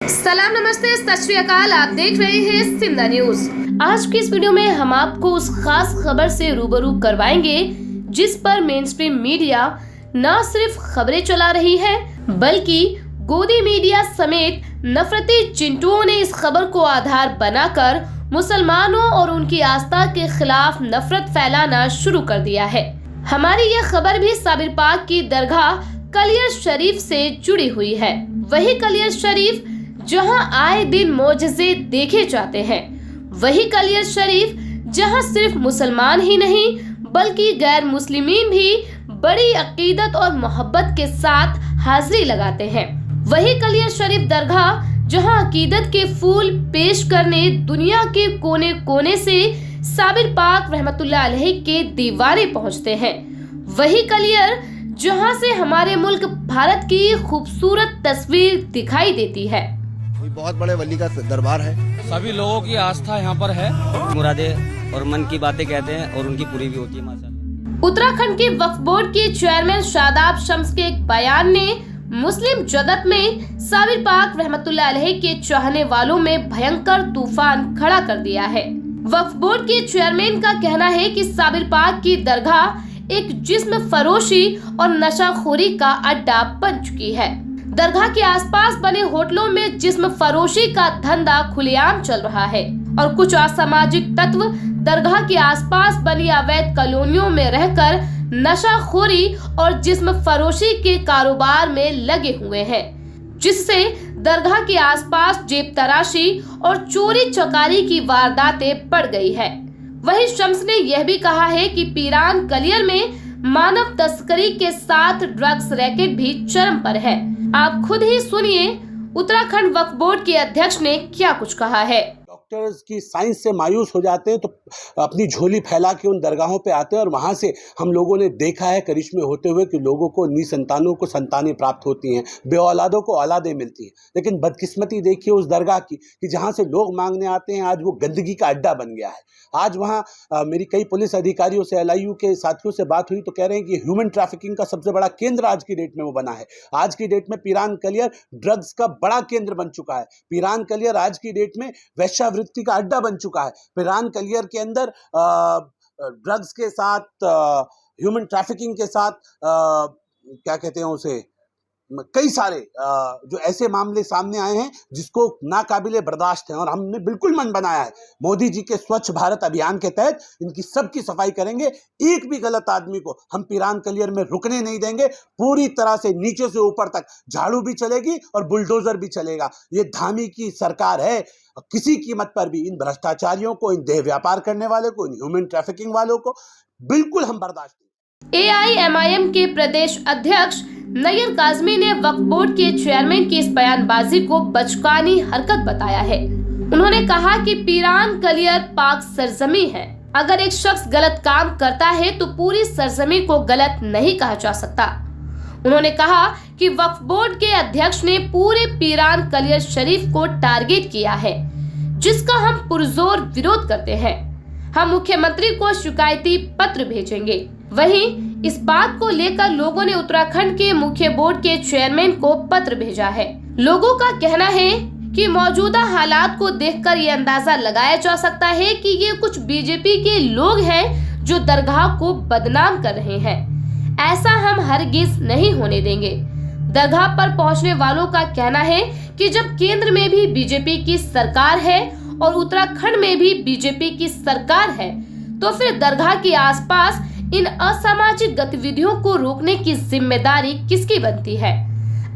सलाम, नमस्ते, सत श्री अकाल। आप देख रहे हैं सिंधा न्यूज। आज की इस वीडियो में हम आपको उस खास खबर से रूबरू करवाएंगे जिस पर मेन स्ट्रीम मीडिया न सिर्फ खबरें चला रही है बल्कि गोदी मीडिया समेत नफरती चिंटुओं ने इस खबर को आधार बनाकर मुसलमानों और उनकी आस्था के खिलाफ नफरत फैलाना शुरू कर दिया है। हमारी यह खबर भी साबिर पाक की दरगाह कलियर शरीफ से जुड़ी हुई है। वही कलियर शरीफ जहां आए दिन मोजज़े देखे जाते हैं, वही कलियर शरीफ जहां सिर्फ मुसलमान ही नहीं बल्कि गैर मुस्लिमीन भी बड़ी अकीदत और मोहब्बत के साथ हाजिरी लगाते हैं। वही कलियर शरीफ दरगाह जहां अकीदत के फूल पेश करने दुनिया के कोने कोने से साबिर पाक रहमतुल्लाह अलैह के दीवाने पहुंचते हैं। वही कलियर जहां से हमारे मुल्क भारत की खूबसूरत तस्वीर दिखाई देती है। बहुत बड़े वली का दरबार है, सभी लोगों की आस्था यहाँ पर है। मुरादें और मन की बातें कहते हैं और उनकी पूरी भी होती है माशाअल्लाह। उत्तराखंड के वक्फ बोर्ड के चेयरमैन शादाब शम्स के एक बयान ने मुस्लिम जगत में साबिर पाक रहमतुल्लाह अलैह के चाहने वालों में भयंकर तूफान खड़ा कर दिया है। वक्फ बोर्ड के चेयरमैन का कहना है कि साबिर पाक की दरगाह एक जिस्म फरोशी और नशाखोरी का अड्डा बन चुकी है। दरगाह के आसपास बने होटलों में जिस्म फरोशी का धंधा खुलेआम चल रहा है और कुछ असामाजिक तत्व दरगाह के आसपास बनी अवैध कॉलोनियों में रहकर नशाखोरी और जिस्म फरोशी के कारोबार में लगे हुए हैं, जिससे दरगाह के आसपास जेब तराशी और चोरी चकारी की वारदातें बढ़ गई है। वहीं शम्स ने यह भी कहा है कि पीरान कलियर में मानव तस्करी के साथ ड्रग्स रैकेट भी चरम पर है। आप खुद ही सुनिए उत्तराखंड वक्फ बोर्ड के अध्यक्ष ने क्या कुछ कहा है। डॉक्टर्स की साइंस से मायूस हो जाते हैं तो अपनी झोली फैला के उन दरगाहों पे आते हैं और वहाँ से हम लोगों ने देखा है करिश्मे होते हुए कि लोगों को निसंतानों को संतानें प्राप्त होती हैं, बेऔलादों को औलादें मिलती हैं। लेकिन बदकिस्मती देखिए उस दरगाह की कि जहाँ से लोग मांगने आते हैं आज वो गंदगी का अड्डा बन गया है। आज वहाँ मेरी कई पुलिस अधिकारियों से LIU के साथियों से बात हुई तो कह रहे हैं कि ह्यूमन ट्रैफिकिंग का सबसे बड़ा केंद्र आज की डेट में वो बना है। आज की डेट में पीरान कलियर ड्रग्स का बड़ा केंद्र बन चुका है। पीरान कलियर आज की डेट में वेश्यावृत्ति का अड्डा बन चुका है। पीरान कलियर के अंदर ड्रग्स के साथ ह्यूमन ट्रैफिकिंग के साथ क्या कहते हैं उसे, कई सारे जो ऐसे मामले सामने आए हैं जिसको नाकाबिले बर्दाश्त है और हमने बिल्कुल मन बनाया है मोदी जी के स्वच्छ भारत अभियान के तहत इनकी सबकी सफाई करेंगे। एक भी गलत आदमी को हम पीरान कलियर में रुकने नहीं देंगे। पूरी तरह से नीचे से ऊपर तक झाड़ू भी चलेगी और बुलडोजर भी चलेगा। ये धामी की सरकार है। किसी कीमत पर भी इन भ्रष्टाचारियों को, इन देह व्यापार करने वाले को, इन ह्यूमन ट्रैफिकिंग वालों को बिल्कुल हम बर्दाश्त नहीं। AIMIM के प्रदेश अध्यक्ष नैयर काजमी ने वक्फ बोर्ड के चेयरमैन की इस बयानबाजी को बचकानी हरकत बताया है। उन्होंने कहा कि पीरान कलियर पाक सरजमी है। अगर एक शख्स गलत काम करता है तो पूरी सरजमी को गलत नहीं कहा जा सकता। उन्होंने कहा कि वक्फ बोर्ड के अध्यक्ष ने पूरे पीरान कलियर शरीफ को टारगेट किया है, जिसका हम पुरजोर विरोध करते हैं। हम मुख्यमंत्री को शिकायती पत्र भेजेंगे। वहीं इस बात को लेकर लोगों ने उत्तराखंड के मुख्य बोर्ड के चेयरमैन को पत्र भेजा है। लोगों का कहना है कि मौजूदा हालात को देखकर ये अंदाजा लगाया जा सकता है कि ये कुछ बीजेपी के लोग हैं जो दरगाह को बदनाम कर रहे हैं। ऐसा हम हरगिज नहीं होने देंगे। दरगाह पर पहुंचने वालों का कहना है कि जब केंद्र में भी बीजेपी की सरकार है और उत्तराखंड में भी बीजेपी की सरकार है तो फिर दरगाह के आसपास इन असामाजिक गतिविधियों को रोकने की जिम्मेदारी किसकी बनती है।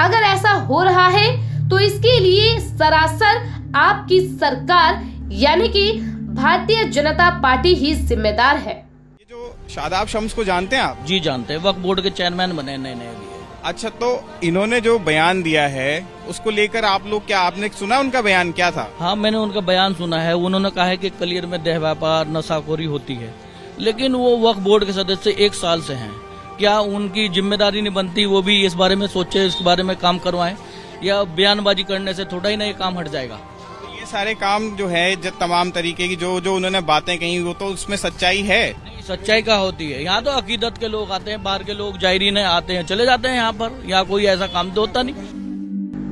अगर ऐसा हो रहा है तो इसके लिए सरासर आपकी सरकार यानी कि भारतीय जनता पार्टी ही जिम्मेदार है। ये जो शादाब शम्स को जानते हैं आप? जी जानते हैं, वक्फ बोर्ड के चेयरमैन बने नए नए भी। अच्छा, तो इन्होंने जो बयान दिया है उसको लेकर आप लोग, क्या आपने सुना उनका बयान क्या था? हाँ, मैंने उनका बयान सुना है। उन्होंने कहा है कि कलियर में देह व्यापार नशाखोरी होती है, लेकिन वो वक्फ बोर्ड के सदस्य 1 साल से हैं। क्या उनकी जिम्मेदारी नहीं बनती वो भी इस बारे में सोचे, इस बारे में काम करवाएं, या बयानबाजी करने से थोड़ा ही नहीं काम हट जाएगा? तो ये सारे काम जो है, जो तमाम तरीके की जो उन्होंने बातें कही, वो तो उसमें सच्चाई है? नहीं, सच्चाई क्या होती है? यहाँ तो अकीदत के लोग आते हैं, बाहर के लोग जायरीन आते हैं, चले जाते हैं यहाँ पर। यहाँ कोई ऐसा काम तो होता नहीं।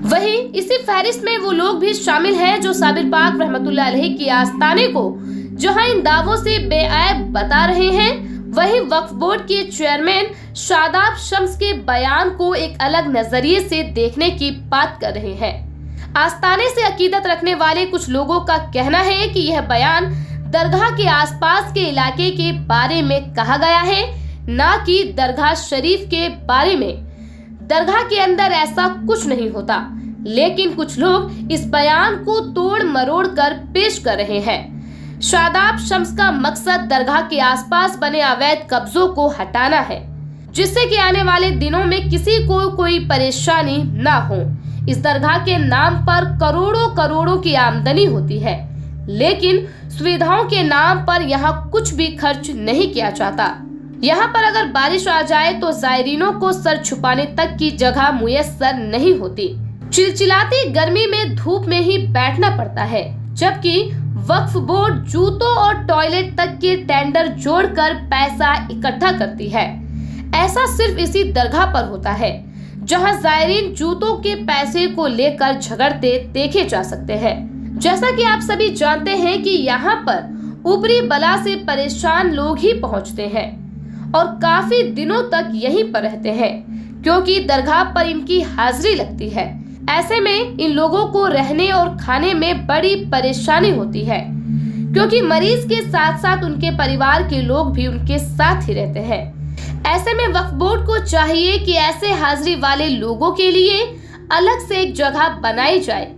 वहीं इसी फहरिस्त में वो लोग भी शामिल हैं जो साबिर पाक रहमतुल्लाह अलैह की आस्ताने को जहां इन दावों से बेऐब बता रहे हैं, वहीं वक्फ बोर्ड के चेयरमैन शादाब शम्स के बयान को एक अलग नजरिए से देखने की बात कर रहे हैं। आस्ताने से अकीदत रखने वाले कुछ लोगों का कहना है कि यह बयान दरगाह के आसपास के इलाके के बारे में कहा गया है, ना कि दरगाह शरीफ के बारे में। दरगाह के अंदर ऐसा कुछ नहीं होता, लेकिन कुछ लोग इस बयान को तोड़ मरोड़ कर पेश कर रहे हैं। शादाब शम्स का मकसद दरगाह के आसपास बने अवैध कब्जों को हटाना है, जिससे कि आने वाले दिनों में किसी को कोई परेशानी ना हो। इस दरगाह के नाम पर करोड़ों करोड़ों की आमदनी होती है, लेकिन सुविधाओं के नाम पर यहाँ कुछ भी खर्च नहीं किया जाता। यहाँ पर अगर बारिश आ जाए तो जायरीनों को सर छुपाने तक की जगह मुयस्सर नहीं होती। चिलचिलाती गर्मी में धूप में ही बैठना पड़ता है, जबकि वक्फ बोर्ड जूतों और टॉयलेट तक के टेंडर जोड़कर पैसा इकट्ठा करती है। ऐसा सिर्फ इसी दरगाह पर होता है, जहां जायरीन जूतों के पैसे को लेकर झगड़ते देखे जा सकते हैं। जैसा कि आप सभी जानते हैं कि यहाँ पर ऊपरी बला से परेशान लोग ही पहुँचते हैं और काफी दिनों तक यहीं पर रहते हैं, क्योंकि दरगाह पर इनकी हाजिरी लगती है। ऐसे में इन लोगों को रहने और खाने में बड़ी परेशानी होती है, क्योंकि मरीज के साथ साथ उनके परिवार के लोग भी उनके साथ ही रहते हैं। ऐसे में वक्फ बोर्ड को चाहिए कि ऐसे हाजिरी वाले लोगों के लिए अलग से एक जगह बनाई जाए,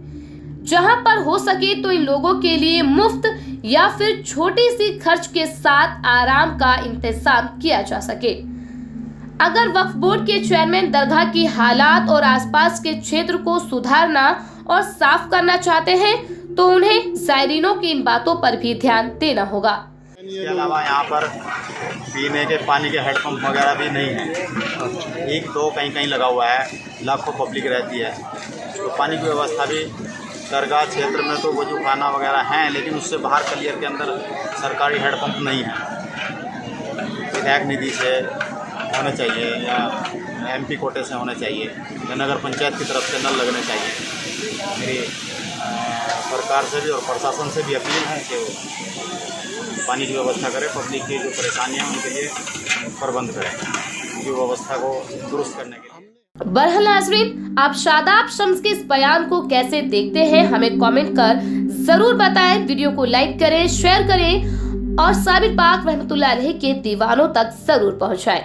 जहां पर हो सके तो इन लोगों के लिए मुफ्त या फिर छोटी सी खर्च के साथ आराम का इंतजाम किया जा सके। अगर वक्फ बोर्ड के चेयरमैन दरगाह की हालात और आसपास के क्षेत्र को सुधारना और साफ करना चाहते हैं, तो उन्हें जायरीनों की इन बातों पर भी ध्यान देना होगा। इसके अलावा यहाँ पर पीने के पानी के हेडपम्प वगैरह भी नहीं है, एक दो कहीं लगा हुआ है, लाखों पब्लिक रहती है। तो पानी की व्यवस्था भी दरगाह क्षेत्र में तो वजू खाना वगैरह हैं, लेकिन उससे बाहर कलियर के अंदर सरकारी हेडपम्प नहीं है। विधायक निधि से होने चाहिए या MP कोटे से होने चाहिए या नगर पंचायत की तरफ से नल लगने चाहिए। मेरी सरकार से भी और प्रशासन से भी अपील है कि वो पानी की व्यवस्था करें, पब्लिक की जो परेशानियाँ उनके लिए प्रबंध करें, उनकी व्यवस्था को दुरुस्त करने के लिए। बहरहाल नाज़रीन, आप शादाब शम्स के इस बयान को कैसे देखते हैं, हमें कमेंट कर जरूर बताएं। वीडियो को लाइक करें, शेयर करें और साबिर पाक रहमतुल्लाह अलैह के दीवानों तक जरूर पहुंचाएं।